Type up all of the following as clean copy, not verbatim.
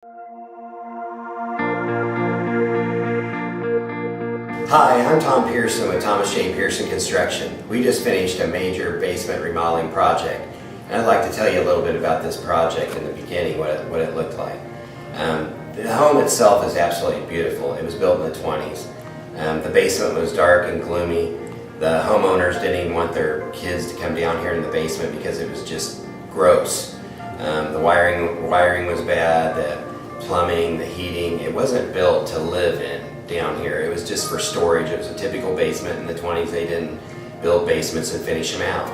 Hi, I'm Tom Pearson with Thomas J. Pearson Construction. We just finished a major basement remodeling project, and I'd like to tell you a little bit about this project in the beginning, what it looked like. The home itself is absolutely beautiful. It was built in the 20s. The basement was dark and gloomy. The homeowners didn't even want their kids to come down here in the basement because it was just gross. The wiring was bad, the plumbing, the heating. It wasn't built to live in down here. It was just for storage. It was a typical basement in the 20s. They didn't build basements and finish them out.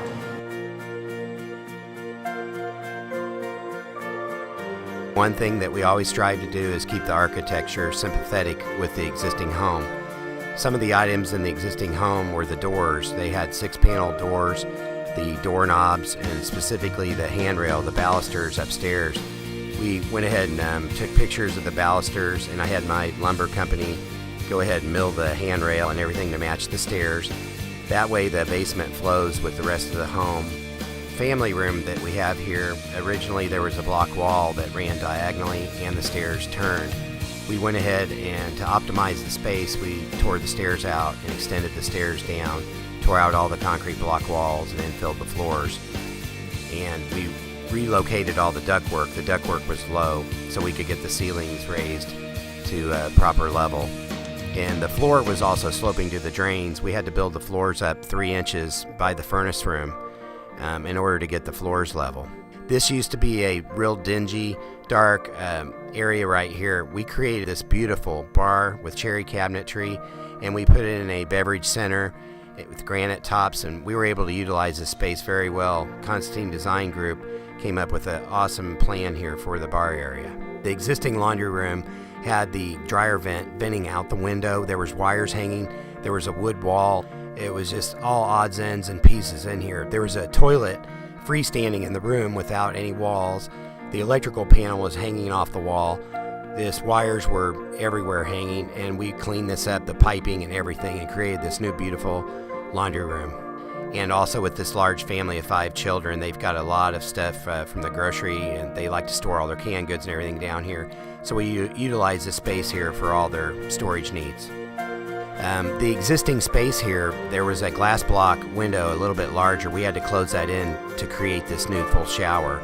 One thing that we always strive to do is keep the architecture sympathetic with the existing home. Some of the items in the existing home were the doors. They had 6-panel doors, the doorknobs, and specifically the handrail, the balusters upstairs. We went ahead and took pictures of the balusters, and I had my lumber company go ahead and mill the handrail and everything to match the stairs. That way the basement flows with the rest of the home. Family room that we have here, originally there was a block wall that ran diagonally and the stairs turned. We went ahead and to optimize the space, we tore the stairs out and extended the stairs down, tore out all the concrete block walls and then filled the floors. And we relocated all the ductwork. The ductwork was low, so we could get the ceilings raised to a proper level. And the floor was also sloping to the drains. We had to build the floors up 3 inches by the furnace room in order to get the floors level. This used to be a real dingy, dark area right here. We created this beautiful bar with cherry cabinetry, and we put it in a beverage center with granite tops, and we were able to utilize this space very well. Constantine Design Group came up with an awesome plan here for the bar area. The existing laundry room had the dryer vent venting out the window. There was wires hanging. There was a wood wall. It was just all odds, ends, and pieces in here. There was a toilet freestanding in the room without any walls. The electrical panel was hanging off the wall. These wires were everywhere hanging, and we cleaned this up, the piping and everything, and created this new beautiful laundry room. And also with this large family of 5 children, they've got a lot of stuff from the grocery, and they like to store all their canned goods and everything down here. So we utilize this space here for all their storage needs. The existing space here, there was a glass block window a little bit larger. We had to close that in to create this new full shower.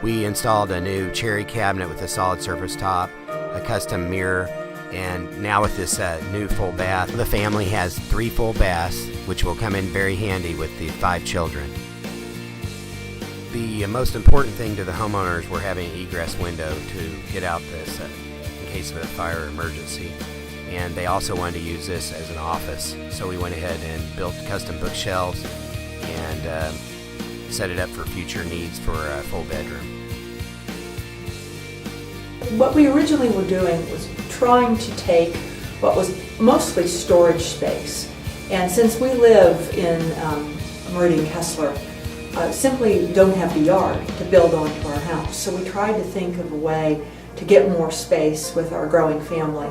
We installed a new cherry cabinet with a solid surface top, a custom mirror, and now with this new full bath, the family has 3 full baths, which will come in very handy with the 5 children. The most important thing to the homeowners were having an egress window to get out this in case of a fire emergency. And they also wanted to use this as an office, so we went ahead and built custom bookshelves and set it up for future needs for a full bedroom. What we originally were doing was trying to take what was mostly storage space, and since we live in Meridian Kessler, simply don't have the yard to build onto our house, so we tried to think of a way to get more space with our growing family.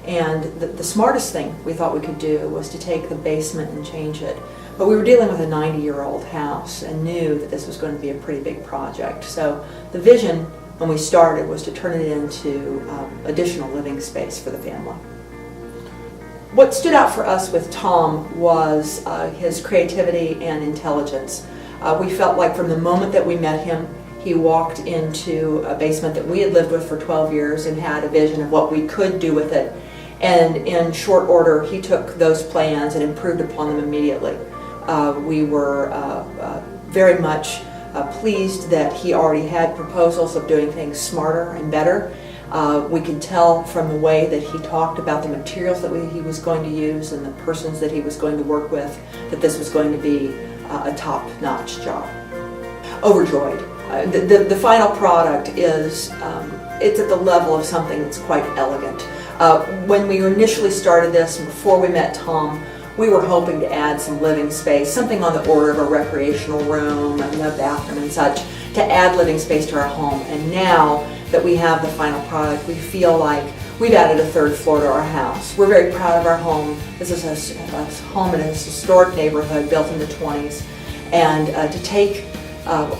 And the smartest thing we thought we could do was to take the basement and change it. But we were dealing with a 90-year-old house and knew that this was going to be a pretty big project. So the vision when we started was to turn it into additional living space for the family. What stood out for us with Tom was his creativity and intelligence. We felt like from the moment that we met him, he walked into a basement that we had lived with for 12 years and had a vision of what we could do with it. And in short order, he took those plans and improved upon them immediately. We were very much pleased that he already had proposals of doing things smarter and better. We could tell from the way that he talked about the materials that he was going to use and the persons that he was going to work with, that this was going to be a top-notch job. Overjoyed. The final product is, it's at the level of something that's quite elegant. When we initially started this, and before we met Tom, we were hoping to add some living space, something on the order of a recreational room and a bathroom and such, to add living space to our home. And now that we have the final product, we feel like we've added a 3rd floor to our house. We're very proud of our home. This is a home in a historic neighborhood built in the 20s. And to take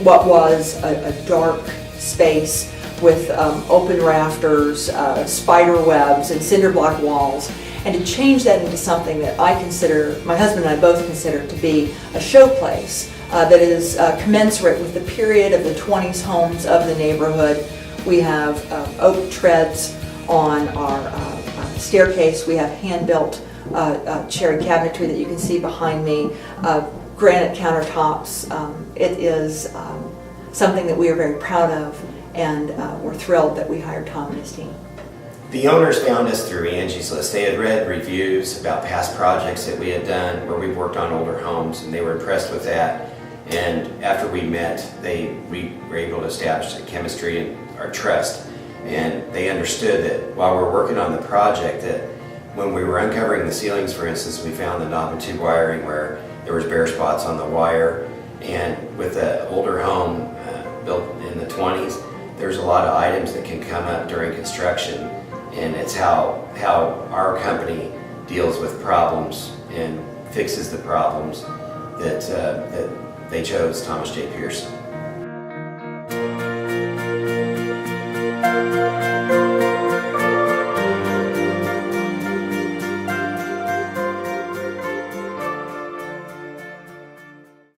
what was a dark space with open rafters, spider webs, and cinder block walls, and to change that into something that I consider, my husband and I both consider to be a showplace that is commensurate with the period of the 20s homes of the neighborhood. We have oak treads on our staircase. We have hand-built cherry cabinetry that you can see behind me, granite countertops. It is something that we are very proud of, and we're thrilled that we hired Tom and his team. The owners found us through Angie's List. They had read reviews about past projects that we had done where we've worked on older homes, and they were impressed with that. And after we met, we were able to establish a chemistry and our trust. And they understood that while we're working on the project, that when we were uncovering the ceilings, for instance, we found the knob and tube wiring where there was bare spots on the wire. And with an older home built in the 20s, there's a lot of items that can come up during construction. And it's how our company deals with problems and fixes the problems that they chose Thomas J. Pearson.